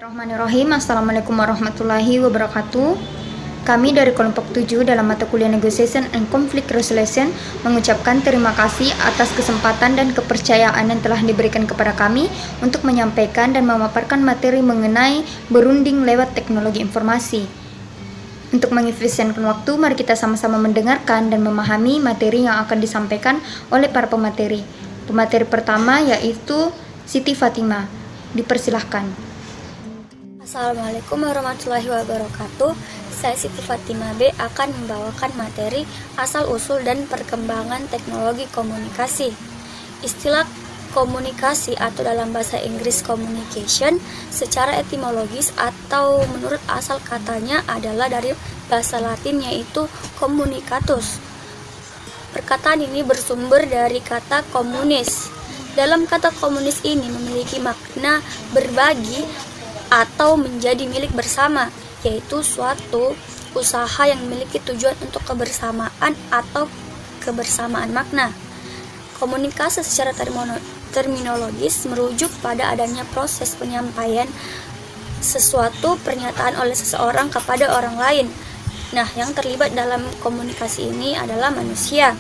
Bismillahirrahmanirrahim. Assalamualaikum warahmatullahi wabarakatuh. Kami dari kelompok 7 dalam mata kuliah Negotiation and Conflict Resolution mengucapkan terima kasih atas kesempatan dan kepercayaan yang telah diberikan kepada kami untuk menyampaikan dan memaparkan materi mengenai berunding lewat teknologi informasi. Untuk mengefisienkan waktu, mari kita sama-sama mendengarkan dan memahami materi yang akan disampaikan oleh para pemateri. Pemateri pertama yaitu Siti Fatimah. Dipersilahkan. Assalamualaikum warahmatullahi wabarakatuh. Saya Siti Fatimah B akan membawakan materi asal-usul dan perkembangan teknologi komunikasi. Istilah komunikasi atau dalam bahasa Inggris communication secara etimologis atau menurut asal katanya adalah dari bahasa Latin yaitu communicatus. Perkataan ini bersumber dari kata komunis. Dalam kata komunis ini memiliki makna berbagi atau menjadi milik bersama, yaitu suatu usaha yang memiliki tujuan untuk kebersamaan atau kebersamaan makna. Komunikasi secara terminologis merujuk pada adanya proses penyampaian sesuatu pernyataan oleh seseorang kepada orang lain. Nah, yang terlibat dalam komunikasi ini adalah manusia.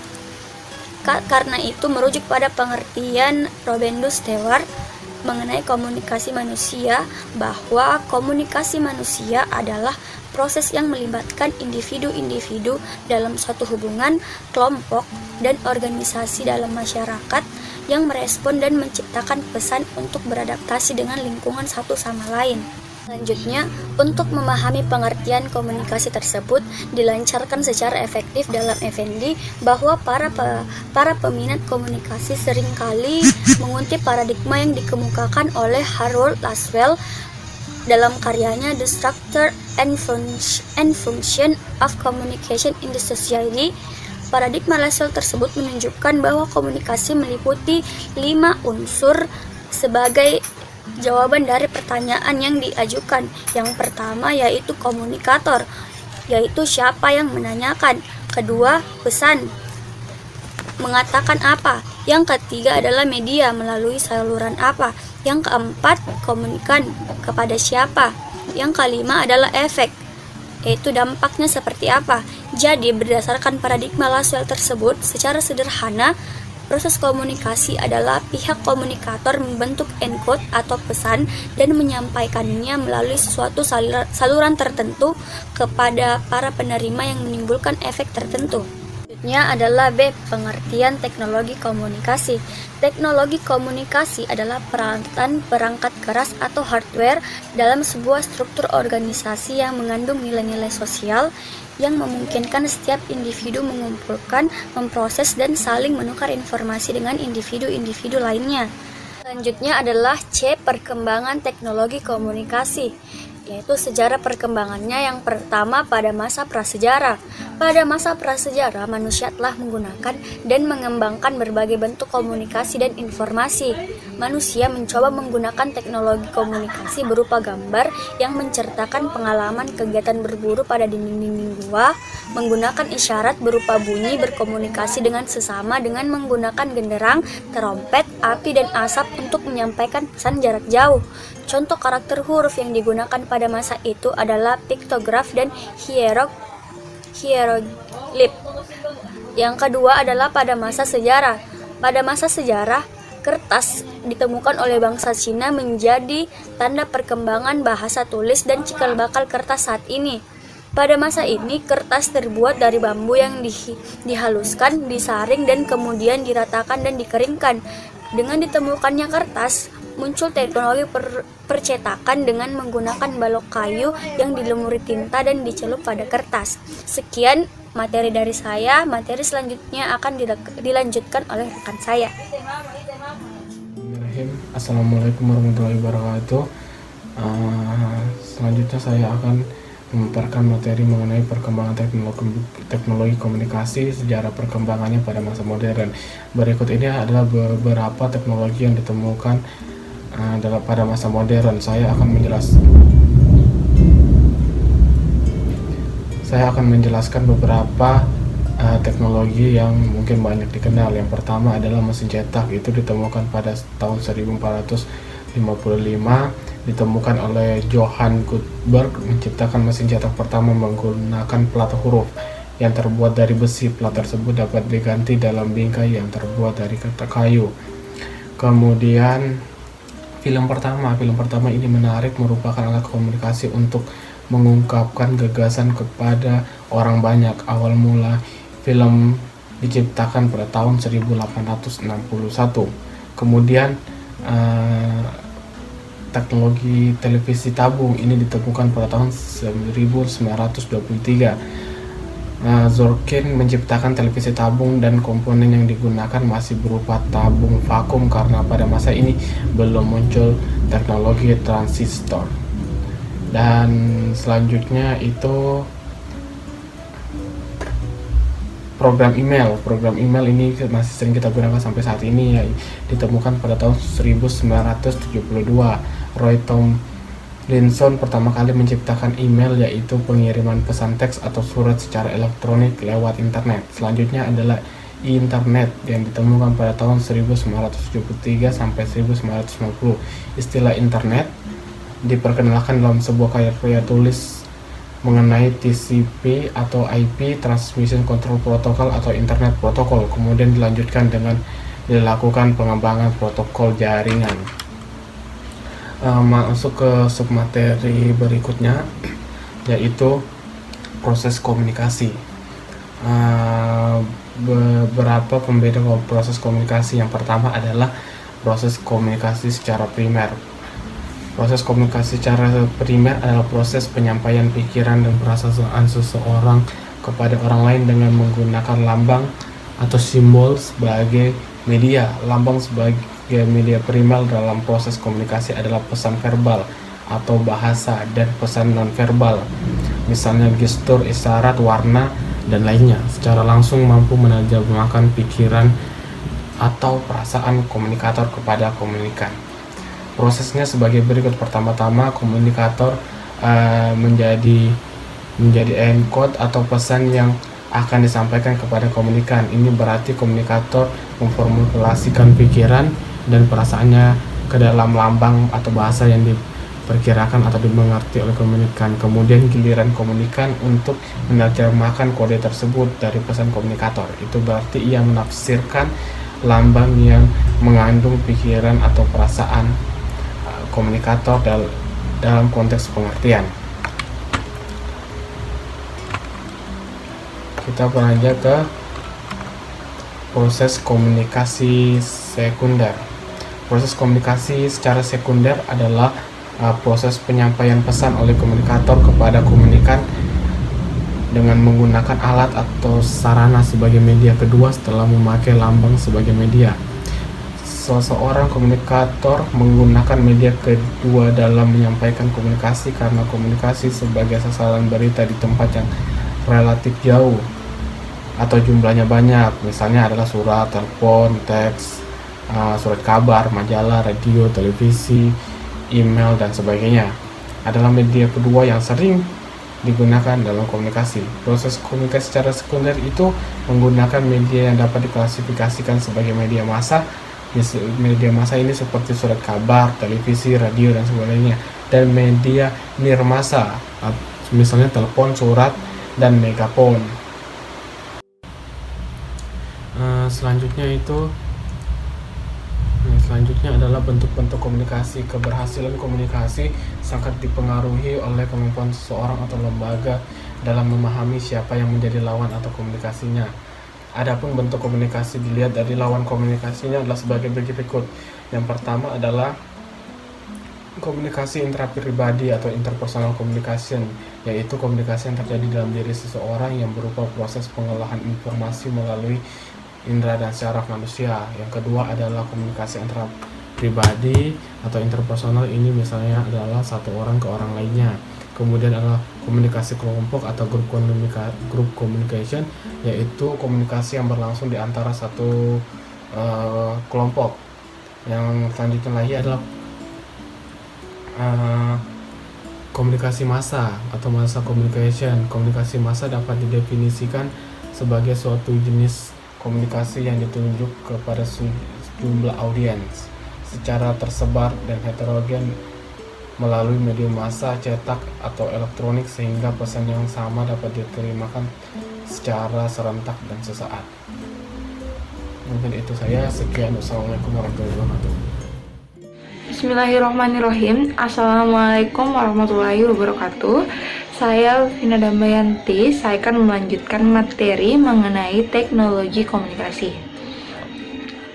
Karena itu merujuk pada pengertian Robert Stewart mengenai komunikasi manusia, bahwa komunikasi manusia adalah proses yang melibatkan individu-individu dalam suatu hubungan, kelompok, dan organisasi dalam masyarakat yang merespon dan menciptakan pesan untuk beradaptasi dengan lingkungan satu sama lain. Selanjutnya, untuk memahami pengertian komunikasi tersebut dilancarkan secara efektif dalam FND bahwa para peminat komunikasi seringkali mengutip paradigma yang dikemukakan oleh Harold Laswell dalam karyanya The Structure and Function of Communication in the Society. Paradigma Laswell tersebut menunjukkan bahwa komunikasi meliputi 5 unsur sebagai jawaban dari pertanyaan yang diajukan. Yang pertama yaitu komunikator, yaitu siapa yang menanyakan. Kedua, pesan, mengatakan apa. Yang ketiga adalah media, melalui saluran apa. Yang keempat, komunikan, kepada siapa. Yang kelima adalah efek, yaitu dampaknya seperti apa. Jadi berdasarkan paradigma Laswell tersebut, secara sederhana proses komunikasi adalah pihak komunikator membentuk encode atau pesan dan menyampaikannya melalui suatu saluran tertentu kepada para penerima yang menimbulkan efek tertentu. Selanjutnya adalah B, pengertian teknologi komunikasi. Teknologi komunikasi adalah perangkat keras atau hardware dalam sebuah struktur organisasi yang mengandung nilai-nilai sosial yang memungkinkan setiap individu mengumpulkan, memproses, dan saling menukar informasi dengan individu-individu lainnya. Selanjutnya adalah C, perkembangan teknologi komunikasi, yaitu sejarah perkembangannya. Yang pertama, pada masa prasejarah. Pada masa prasejarah, manusia telah menggunakan dan mengembangkan berbagai bentuk komunikasi dan informasi. Manusia mencoba menggunakan teknologi komunikasi berupa gambar yang menceritakan pengalaman kegiatan berburu pada dinding-dinding gua, menggunakan isyarat berupa bunyi berkomunikasi dengan sesama dengan menggunakan genderang, terompet, api, dan asap untuk menyampaikan pesan jarak jauh. Contoh karakter huruf yang digunakan pada masa itu adalah piktograf dan hieroglif. Yang kedua adalah pada masa sejarah. Pada masa sejarah, kertas ditemukan oleh bangsa Cina menjadi tanda perkembangan bahasa tulis dan cikal bakal kertas saat ini. Pada masa ini, kertas terbuat dari bambu yang dihaluskan, disaring, dan kemudian diratakan dan dikeringkan. Dengan ditemukannya kertas, muncul teknologi percetakan dengan menggunakan balok kayu yang dilumuri tinta dan dicelup pada kertas. Sekian materi dari saya. Materi selanjutnya akan dilanjutkan oleh rekan saya. Assalamualaikum warahmatullahi wabarakatuh. Selanjutnya saya akan memaparkan materi mengenai perkembangan teknologi komunikasi, sejarah perkembangannya pada masa modern. Berikut ini adalah beberapa teknologi yang ditemukan pada masa modern. Saya akan menjelaskan beberapa teknologi yang mungkin banyak dikenal. Yang pertama adalah mesin cetak. Itu ditemukan pada tahun 1455 ditemukan oleh Johann Gutenberg menciptakan mesin cetak pertama menggunakan plat huruf yang terbuat dari besi. Plat tersebut dapat diganti dalam bingkai yang terbuat dari kayu. Kemudian film pertama ini menarik, merupakan alat komunikasi untuk mengungkapkan gagasan kepada orang banyak. Awal mula film diciptakan pada tahun 1861. Kemudian teknologi televisi tabung ini ditemukan pada tahun 1923. Zorkin menciptakan televisi tabung dan komponen yang digunakan masih berupa tabung vakum karena pada masa ini belum muncul teknologi transistor. Dan selanjutnya itu program email ini masih sering kita gunakan sampai saat ini, ya, ditemukan pada tahun 1972. Roy Tomlinson pertama kali menciptakan email, yaitu pengiriman pesan teks atau surat secara elektronik lewat internet. Selanjutnya adalah internet yang ditemukan pada tahun 1973 sampai 1950. Istilah internet diperkenalkan dalam sebuah karya tulis mengenai TCP atau IP, Transmission Control Protocol atau Internet Protocol. Kemudian dilanjutkan dengan dilakukan pengembangan protokol jaringan. Masuk ke submateri berikutnya, yaitu proses komunikasi. Beberapa pembeda proses komunikasi. Yang pertama adalah proses komunikasi secara primer. Proses komunikasi secara primer adalah proses penyampaian pikiran dan perasaan seseorang kepada orang lain dengan menggunakan lambang atau simbol sebagai media. Lambang sebagai media primer dalam proses komunikasi adalah pesan verbal atau bahasa dan pesan nonverbal, misalnya gestur, isyarat, warna, dan lainnya. Secara langsung mampu menerjemahkan pikiran atau perasaan komunikator kepada komunikan. Prosesnya sebagai berikut. Pertama-tama komunikator menjadi encode atau pesan yang akan disampaikan kepada komunikan. Ini berarti komunikator memformulasikan pikiran dan perasaannya ke dalam lambang atau bahasa yang diperkirakan atau dimengerti oleh komunikan. Kemudian giliran komunikan untuk menerjemahkan kode tersebut dari pesan komunikator. Itu berarti ia menafsirkan lambang yang mengandung pikiran atau perasaan komunikator dalam konteks pengertian. Kita beranjak ke proses komunikasi sekunder. Proses komunikasi secara sekunder adalah proses penyampaian pesan oleh komunikator kepada komunikan dengan menggunakan alat atau sarana sebagai media kedua setelah memakai lambang sebagai media. Seseorang komunikator menggunakan media kedua dalam menyampaikan komunikasi karena komunikasi sebagai sasaran berita di tempat yang relatif jauh atau jumlahnya banyak, misalnya adalah surat, telepon, teks, surat kabar, majalah, radio, televisi, email, dan sebagainya, adalah media kedua yang sering digunakan dalam komunikasi. Proses komunikasi secara sekunder itu menggunakan media yang dapat diklasifikasikan sebagai media massa. Media massa ini seperti surat kabar, televisi, radio, dan sebagainya. Dan media nirmasa, misalnya telepon, surat, dan megafon. Selanjutnya adalah bentuk-bentuk komunikasi. Keberhasilan komunikasi sangat dipengaruhi oleh kemampuan seseorang atau lembaga dalam memahami siapa yang menjadi lawan atau komunikasinya. Adapun bentuk komunikasi dilihat dari lawan komunikasinya adalah sebagai berikut. Yang pertama adalah komunikasi intrapribadi atau interpersonal communication, yaitu komunikasi yang terjadi dalam diri seseorang yang berupa proses pengolahan informasi melalui indera dan syaraf manusia. Yang kedua adalah komunikasi intrapribadi atau interpersonal, ini misalnya adalah satu orang ke orang lainnya. Kemudian adalah komunikasi kelompok atau group communication, yaitu komunikasi yang berlangsung di antara satu kelompok. Yang selanjutnya lagi adalah komunikasi massa atau massa communication. Komunikasi massa dapat didefinisikan sebagai suatu jenis komunikasi yang ditunjuk kepada sejumlah audiens secara tersebar dan heterogen melalui medium massa, cetak, atau elektronik sehingga pesan yang sama dapat diterimakan secara serentak dan sesaat. Mungkin itu saya. Sekian. Wassalamualaikum warahmatullahi wabarakatuh. Bismillahirrahmanirrahim. Assalamualaikum warahmatullahi wabarakatuh. Saya Vina Damayanti. Saya akan melanjutkan materi mengenai teknologi komunikasi.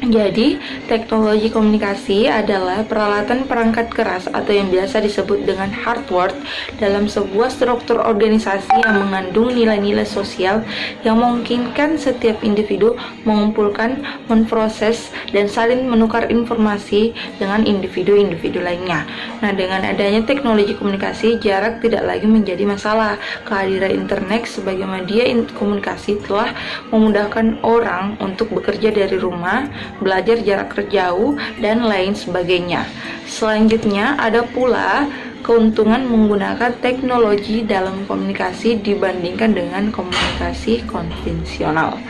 Jadi, teknologi komunikasi adalah peralatan perangkat keras atau yang biasa disebut dengan hardware dalam sebuah struktur organisasi yang mengandung nilai-nilai sosial yang memungkinkan setiap individu mengumpulkan, memproses, dan saling menukar informasi dengan individu-individu lainnya. Nah, dengan adanya teknologi komunikasi, jarak tidak lagi menjadi masalah. Kehadiran internet sebagai media komunikasi telah memudahkan orang untuk bekerja dari rumah, belajar jarak jauh, dan lain sebagainya. Selanjutnya, ada pula keuntungan menggunakan teknologi dalam komunikasi dibandingkan dengan komunikasi konvensional.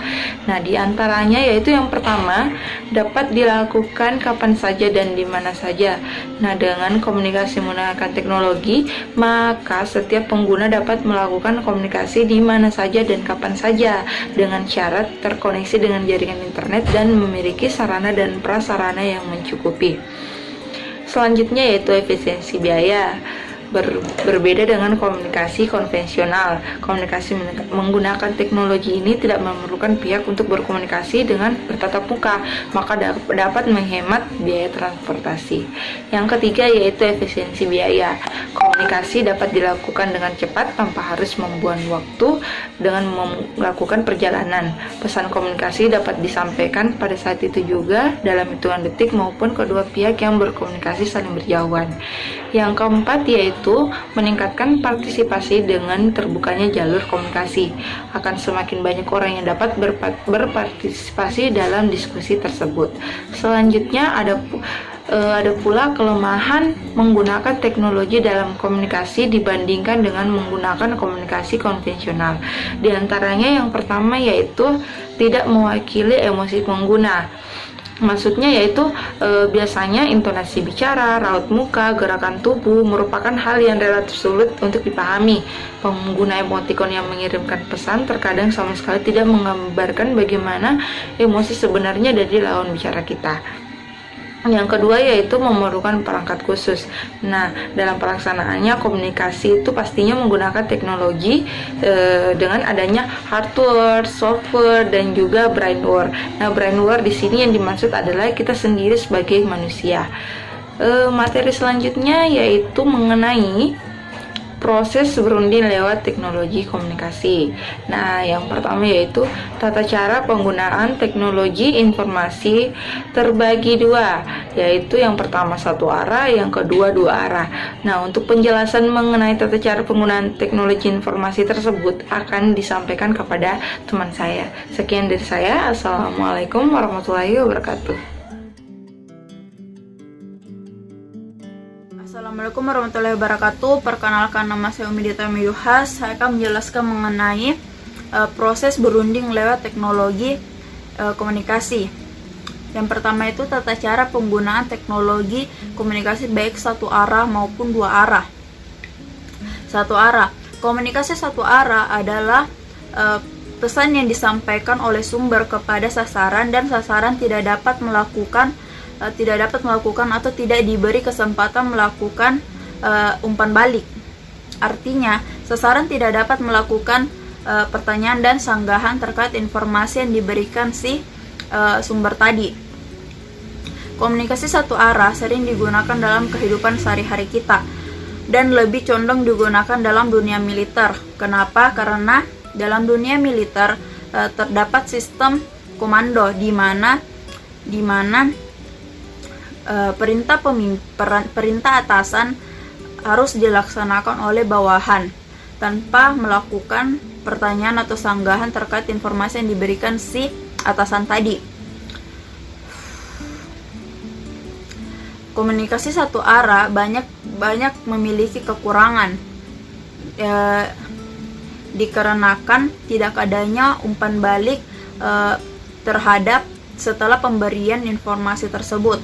Nah, diantaranya yaitu yang pertama, dapat dilakukan kapan saja dan di mana saja. Nah, dengan komunikasi menggunakan teknologi, maka setiap pengguna dapat melakukan komunikasi di mana saja dan kapan saja dengan syarat terkoneksi dengan jaringan internet dan memiliki sarana dan prasarana yang mencukupi. Selanjutnya yaitu efisiensi biaya. Berbeda dengan komunikasi konvensional, komunikasi menggunakan teknologi ini tidak memerlukan pihak untuk berkomunikasi dengan bertatap muka, maka dapat menghemat biaya transportasi. Yang ketiga yaitu efisiensi biaya. Komunikasi dapat dilakukan dengan cepat tanpa harus membuang waktu dengan melakukan perjalanan. Pesan komunikasi dapat disampaikan pada saat itu juga dalam hitungan detik maupun kedua pihak yang berkomunikasi saling berjauhan. Yang keempat yaitu meningkatkan partisipasi dengan terbukanya jalur komunikasi. Akan semakin banyak orang yang dapat berpartisipasi dalam diskusi tersebut. Selanjutnya ada pula kelemahan menggunakan teknologi dalam komunikasi dibandingkan dengan menggunakan komunikasi konvensional. Di antaranya yang pertama yaitu tidak mewakili emosi pengguna. Maksudnya yaitu biasanya intonasi bicara, raut muka, gerakan tubuh merupakan hal yang relatif sulit untuk dipahami. Pengguna emotikon yang mengirimkan pesan terkadang sama sekali tidak menggambarkan bagaimana emosi sebenarnya dari lawan bicara kita. Yang kedua yaitu memerlukan perangkat khusus. Nah, dalam pelaksanaannya komunikasi itu pastinya menggunakan teknologi dengan adanya hardware, software, dan juga brainware. Nah, brainware di sini yang dimaksud adalah kita sendiri sebagai manusia. Materi selanjutnya yaitu mengenai proses berunding lewat teknologi komunikasi. Nah, yang pertama yaitu tata cara penggunaan teknologi informasi terbagi dua, yaitu yang pertama satu arah, yang kedua dua arah. Nah, untuk penjelasan mengenai tata cara penggunaan teknologi informasi tersebut akan disampaikan kepada teman saya. Sekian dari saya. Assalamualaikum warahmatullahi wabarakatuh. Assalamualaikum warahmatullahi wabarakatuh. Perkenalkan, nama saya Umi Dita Miyuhas. Saya akan menjelaskan mengenai proses berunding lewat teknologi komunikasi. Yang pertama itu tata cara penggunaan teknologi komunikasi baik satu arah maupun dua arah. Satu arah. Komunikasi satu arah adalah pesan yang disampaikan oleh sumber kepada sasaran dan sasaran tidak dapat melakukan atau tidak diberi kesempatan melakukan umpan balik. Artinya, sasaran tidak dapat melakukan pertanyaan dan sanggahan terkait informasi yang diberikan si sumber tadi. Komunikasi satu arah sering digunakan dalam kehidupan sehari-hari kita dan lebih condong digunakan dalam dunia militer. Kenapa? Karena dalam dunia militer terdapat sistem komando di mana perintah atasan harus dilaksanakan oleh bawahan tanpa melakukan pertanyaan atau sanggahan terkait informasi yang diberikan si atasan tadi. Komunikasi satu arah banyak memiliki kekurangan dikarenakan tidak adanya umpan balik terhadap setelah pemberian informasi tersebut.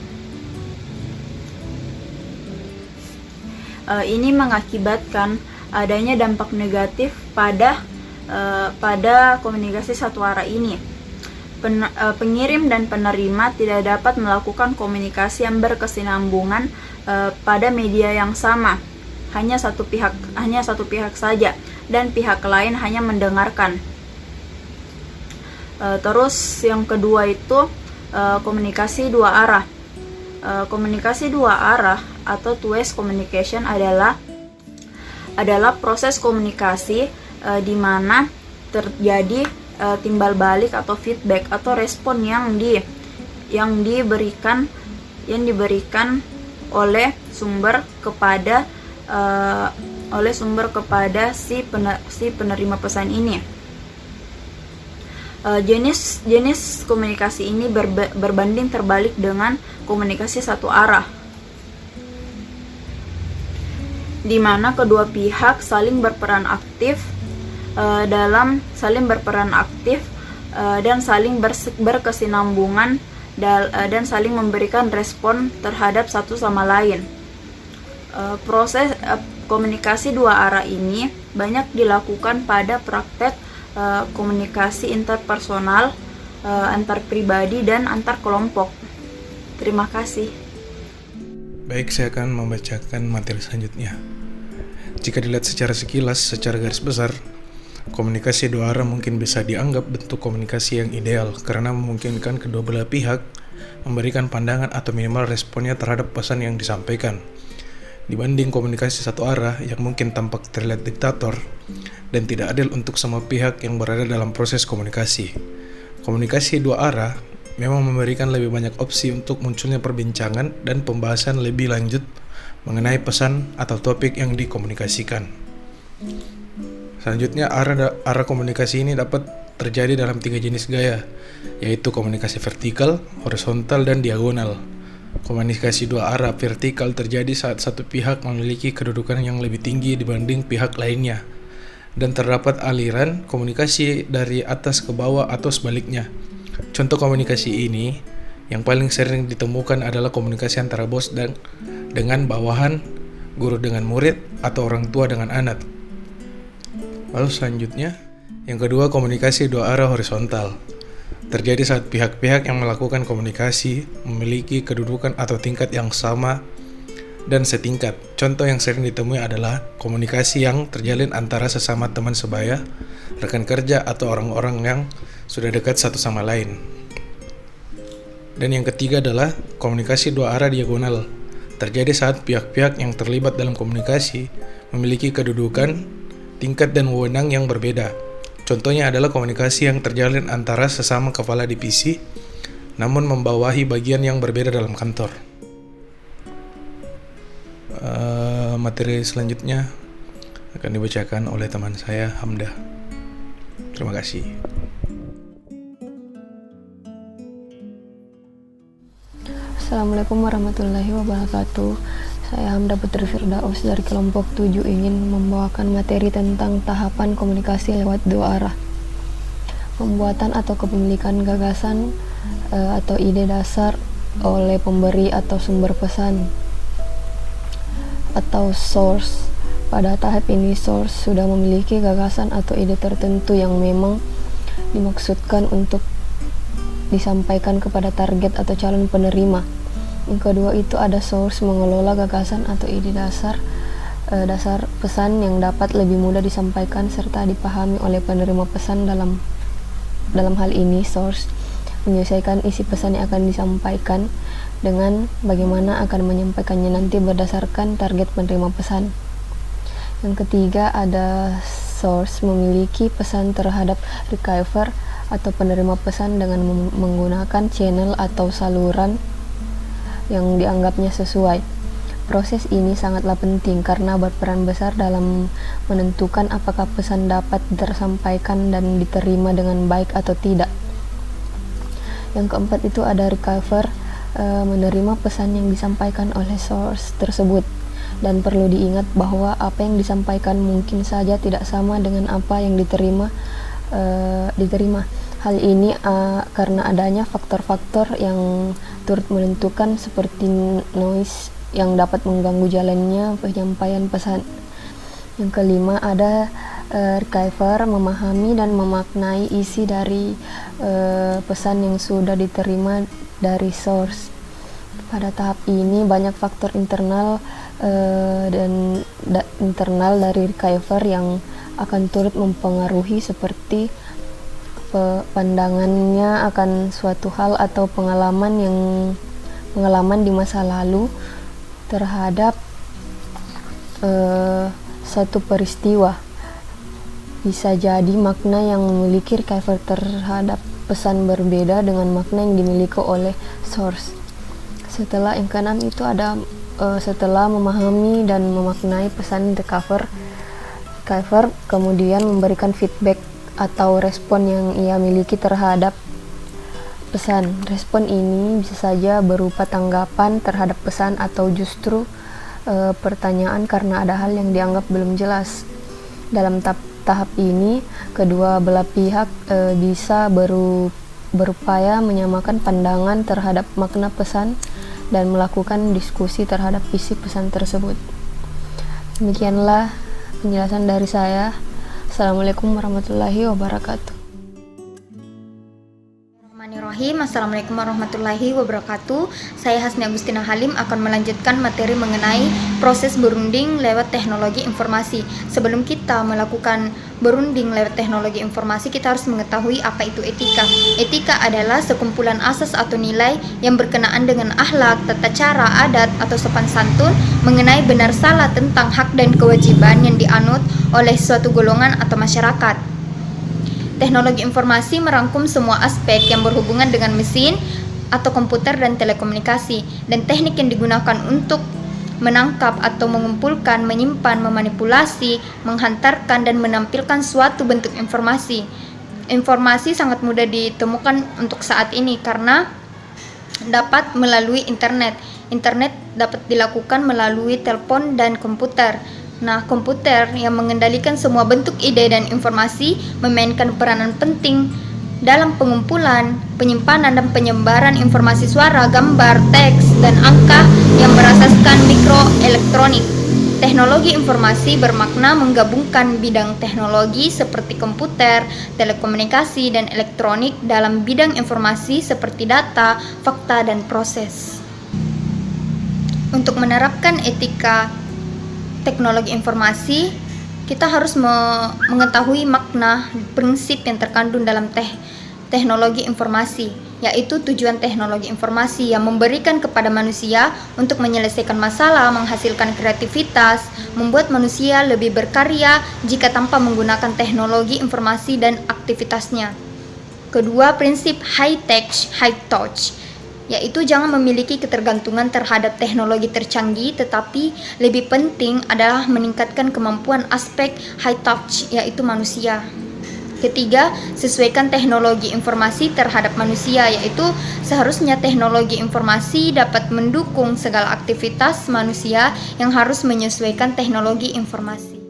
Ini mengakibatkan adanya dampak negatif pada komunikasi satu arah ini. Pengirim dan penerima tidak dapat melakukan komunikasi yang berkesinambungan pada media yang sama, hanya satu pihak saja, dan pihak lain hanya mendengarkan. Terus yang kedua itu komunikasi dua arah. Komunikasi dua arah atau two-way communication adalah proses komunikasi di mana terjadi timbal balik atau feedback atau respon yang diberikan oleh sumber kepada si penerima pesan ini. Jenis komunikasi ini berbanding terbalik dengan komunikasi satu arah, di mana kedua pihak saling berperan aktif dan saling berkesinambungan dan saling memberikan respon terhadap satu sama lain. Proses komunikasi dua arah ini banyak dilakukan pada praktek komunikasi interpersonal, antar pribadi dan antar kelompok. Terima kasih. Baik, saya akan membacakan materi selanjutnya. Jika dilihat secara sekilas, secara garis besar, komunikasi dua arah mungkin bisa dianggap bentuk komunikasi yang ideal karena memungkinkan kedua belah pihak memberikan pandangan atau minimal responnya terhadap pesan yang disampaikan. Dibanding komunikasi satu arah yang mungkin tampak terlihat diktator dan tidak adil untuk semua pihak yang berada dalam proses komunikasi. Komunikasi dua arah memang memberikan lebih banyak opsi untuk munculnya perbincangan dan pembahasan lebih lanjut mengenai pesan atau topik yang dikomunikasikan. Selanjutnya, arah komunikasi ini dapat terjadi dalam 3 jenis gaya, yaitu komunikasi vertikal, horizontal, dan diagonal. Komunikasi dua arah vertikal terjadi saat satu pihak memiliki kedudukan yang lebih tinggi dibanding pihak lainnya, dan terdapat aliran komunikasi dari atas ke bawah atau sebaliknya. Contoh komunikasi ini yang paling sering ditemukan adalah komunikasi antara bos dengan bawahan, guru dengan murid, atau orang tua dengan anak. Lalu selanjutnya, yang kedua, komunikasi dua arah horizontal. Terjadi saat pihak-pihak yang melakukan komunikasi memiliki kedudukan atau tingkat yang sama dan setingkat. Contoh yang sering ditemui adalah komunikasi yang terjalin antara sesama teman sebaya, rekan kerja, atau orang-orang yang sudah dekat satu sama lain. Dan yang ketiga adalah komunikasi dua arah diagonal. Terjadi saat pihak-pihak yang terlibat dalam komunikasi memiliki kedudukan, tingkat, dan wewenang yang berbeda. Contohnya adalah komunikasi yang terjalin antara sesama kepala divisi, namun membawahi bagian yang berbeda dalam kantor. Materi selanjutnya akan dibacakan oleh teman saya, Hamda. Terima kasih. Assalamualaikum warahmatullahi wabarakatuh. Saya Hamda Putri Firdaus dari kelompok 7 ingin membawakan materi tentang tahapan komunikasi lewat dua arah. Pembuatan atau kepemilikan gagasan atau ide dasar oleh pemberi atau sumber pesan atau source. Pada tahap ini source sudah memiliki gagasan atau ide tertentu yang memang dimaksudkan untuk disampaikan kepada target atau calon penerima. Yang kedua itu ada source mengelola gagasan atau ide dasar pesan yang dapat lebih mudah disampaikan serta dipahami oleh penerima pesan. Dalam hal ini source menyesuaikan isi pesan yang akan disampaikan dengan bagaimana akan menyampaikannya nanti berdasarkan target penerima pesan. Yang ketiga ada source memiliki pesan terhadap receiver atau penerima pesan dengan menggunakan channel atau saluran yang dianggapnya sesuai. Proses ini sangatlah penting karena berperan besar dalam menentukan apakah pesan dapat tersampaikan dan diterima dengan baik atau tidak. Yang keempat itu ada receiver, menerima pesan yang disampaikan oleh source tersebut, dan perlu diingat bahwa apa yang disampaikan mungkin saja tidak sama dengan apa yang diterima. Hal ini karena adanya faktor-faktor yang turut menentukan seperti noise yang dapat mengganggu jalannya penyampaian pesan. Yang kelima ada receiver memahami dan memaknai isi dari pesan yang sudah diterima dari source. Pada tahap ini banyak faktor internal internal dari receiver yang akan turut mempengaruhi, seperti pandangannya akan suatu hal atau pengalaman di masa lalu terhadap satu peristiwa. Bisa jadi makna yang memiliki receiver terhadap pesan berbeda dengan makna yang dimiliki oleh source. Setelah yang keenam itu ada setelah memahami dan memaknai pesan receiver kemudian memberikan feedback atau respon yang ia miliki terhadap pesan. Respon ini bisa saja berupa tanggapan terhadap pesan atau justru pertanyaan karena ada hal yang dianggap belum jelas. Dalam tahap ini, kedua belah pihak bisa berupaya menyamakan pandangan terhadap makna pesan dan melakukan diskusi terhadap isi pesan tersebut. Demikianlah penjelasan dari saya. Assalamualaikum warahmatullahi wabarakatuh. Assalamualaikum warahmatullahi wabarakatuh. Saya Hasni Agustina Halim akan melanjutkan materi mengenai proses berunding lewat teknologi informasi. Sebelum kita melakukan berunding lewat teknologi informasi, kita harus mengetahui apa itu etika. Etika adalah sekumpulan asas atau nilai yang berkenaan dengan akhlak, tata cara, adat, atau sopan santun mengenai benar salah tentang hak dan kewajiban yang dianut oleh suatu golongan atau masyarakat. Teknologi informasi merangkum semua aspek yang berhubungan dengan mesin atau komputer dan telekomunikasi, dan teknik yang digunakan untuk menangkap atau mengumpulkan, menyimpan, memanipulasi, menghantarkan, dan menampilkan suatu bentuk informasi. Informasi sangat mudah ditemukan untuk saat ini karena dapat melalui internet. Internet dapat dilakukan melalui telepon dan komputer. Nah, komputer yang mengendalikan semua bentuk ide dan informasi memainkan peranan penting dalam pengumpulan, penyimpanan, dan penyebaran informasi suara, gambar, teks, dan angka yang berasaskan mikroelektronik. Teknologi informasi bermakna menggabungkan bidang teknologi seperti komputer, telekomunikasi, dan elektronik dalam bidang informasi seperti data, fakta, dan proses. Untuk menerapkan etika teknologi informasi, kita harus mengetahui makna prinsip yang terkandung dalam teknologi informasi, yaitu tujuan teknologi informasi yang memberikan kepada manusia untuk menyelesaikan masalah, menghasilkan kreativitas, membuat manusia lebih berkarya jika tanpa menggunakan teknologi informasi dan aktivitasnya. Kedua, prinsip high tech, high touch, yaitu jangan memiliki ketergantungan terhadap teknologi tercanggih, tetapi lebih penting adalah meningkatkan kemampuan aspek high touch, yaitu manusia. Ketiga, sesuaikan teknologi informasi terhadap manusia, yaitu seharusnya teknologi informasi dapat mendukung segala aktivitas manusia yang harus menyesuaikan teknologi informasi.